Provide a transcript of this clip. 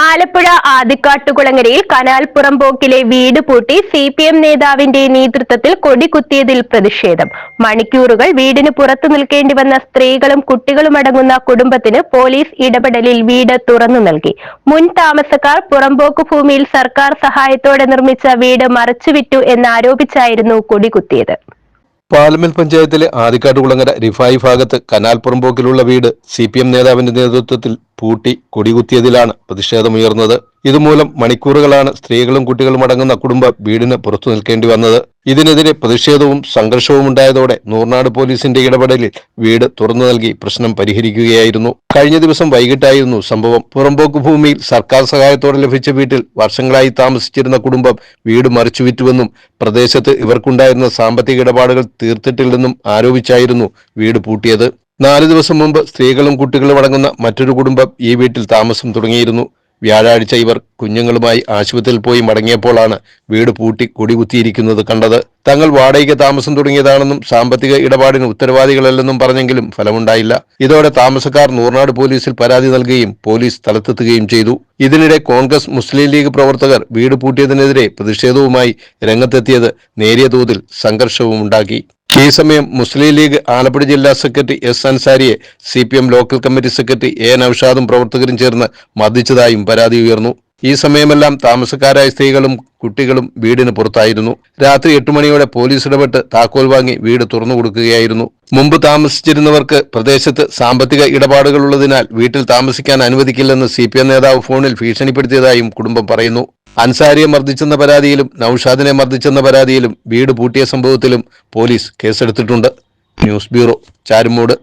Alappuzha ആദിക്കാട്ടുകുളങ്ങരയിൽ canal പുറമ്പോക്കിലെ വീട് പൂട്ടി CPM നേതാവിന്റെ നേതൃത്വത്തിൽ കൊടികുത്തിയതിൽ പ്രതിഷേധം. മണിക്കൂറുകൾ വീടിന് പുറത്തു നിൽക്കേണ്ടി വന്ന സ്ത്രീകളും കുട്ടികളുമടങ്ങുന്ന കുടുംബത്തിന് പോലീസ് ഇടപെടലിൽ വീട് തുറന്നു നൽകി. മുൻ താമസക്കാർ പുറമ്പോക്ക് ഭൂമിയിൽ സർക്കാർ സഹായത്തോടെ നിർമ്മിച്ച വീട് മറച്ചുവിറ്റു എന്നാരോപിച്ചായിരുന്നു കൊടികുത്തിയത്. പാലമേൽ പഞ്ചായത്തിലെ ആദിക്കാട്ടുകുളങ്ങര റിഫായി ഭാഗത്ത് കനാൽ പുറമ്പോക്കിലുള്ള വീട് CPM നേതാവിന്റെ നേതൃത്വത്തിൽ പൂട്ടി കൊടികുത്തിയതിലാണ് പ്രതിഷേധമുയർന്നത്. ഇതുമൂലം മണിക്കൂറുകളാണ് സ്ത്രീകളും കുട്ടികളും അടങ്ങുന്ന കുടുംബം വീടിന് പുറത്തു നിൽക്കേണ്ടി വന്നത്. ഇതിനെതിരെ പ്രതിഷേധവും സംഘർഷവും ഉണ്ടായതോടെ നൂർനാട് പോലീസിന്റെ ഇടപെടലിൽ വീട് തുറന്നു നൽകി പ്രശ്നം പരിഹരിക്കുകയായിരുന്നു. കഴിഞ്ഞ ദിവസം വൈകിട്ടായിരുന്നു സംഭവം. പുറമ്പോക്ക് ഭൂമിയിൽ സർക്കാർ സഹായത്തോടെ ലഭിച്ച വീട്ടിൽ വർഷങ്ങളായി താമസിച്ചിരുന്ന കുടുംബം വീട് മറിച്ചുവിറ്റുവെന്നും പ്രദേശത്ത് ഇവർക്കുണ്ടായിരുന്ന സാമ്പത്തിക ഇടപാടുകൾ തീർത്തിട്ടില്ലെന്നും ആരോപിച്ചായിരുന്നു വീട് പൂട്ടിയത്. 4 ദിവസം മുമ്പ് സ്ത്രീകളും കുട്ടികളും അടങ്ങുന്ന മറ്റൊരു കുടുംബം ഈ വീട്ടിൽ താമസം തുടങ്ങിയിരുന്നു. വ്യാഴാഴ്ച ഇവർ കുഞ്ഞുങ്ങളുമായി ആശുപത്രിയിൽ പോയി മടങ്ങിയപ്പോഴാണ് വീട് പൂട്ടി കൊടികുത്തിയിരിക്കുന്നത് കണ്ടത്. തങ്ങൾ വാടകയ്ക്ക് താമസം തുടങ്ങിയതാണെന്നും സാമ്പത്തിക ഇടപാടിന് ഉത്തരവാദികളല്ലെന്നും പറഞ്ഞെങ്കിലും ഫലമുണ്ടായില്ല. ഇതോടെ താമസക്കാർ നൂർനാട് പോലീസിൽ പരാതി നൽകുകയും പോലീസ് സ്ഥലത്തെത്തുകയും ചെയ്തു. ഇതിനിടെ കോൺഗ്രസ് മുസ്ലിം ലീഗ് പ്രവർത്തകർ വീട് പൂട്ടിയതിനെതിരെ പ്രതിഷേധവുമായി രംഗത്തെത്തിയത് നേരിയ തോതിൽ സംഘർഷവും ഉണ്ടാക്കി. ഈ സമയം മുസ്ലിം ലീഗ് ആലപ്പുഴ ജില്ലാ secretary S അൻസാരിയെ CPM local committee secretary A നൌഷാദും പ്രവർത്തകരും ചേർന്ന് മർദ്ദിച്ചതായും പരാതി ഉയർന്നു. ഈ സമയമെല്ലാം താമസക്കാരായ സ്ത്രീകളും കുട്ടികളും വീടിന് പുറത്തായിരുന്നു. രാത്രി 8 മണിയോടെ പോലീസ് ഇടപെട്ട് താക്കോൽ വാങ്ങി വീട് തുറന്നു കൊടുക്കുകയായിരുന്നു. മുമ്പ് താമസിച്ചിരുന്നവർക്ക് പ്രദേശത്ത് സാമ്പത്തിക ഇടപാടുകളുള്ളതിനാൽ വീട്ടിൽ താമസിക്കാൻ അനുവദിക്കില്ലെന്ന് CPM നേതാവ് ഫോണിൽ ഭീഷണിപ്പെടുത്തിയതായും കുടുംബം പറയുന്നു. അൻസാരിയെ മർദ്ദിച്ചെന്ന പരാതിയിലും നൌഷാദിനെ മർദ്ദിച്ചെന്ന പരാതിയിലും വീട് പൂട്ടിയ സംഭവത്തിലും പോലീസ് കേസെടുത്തിട്ടുണ്ട്. News bureau, Charummood.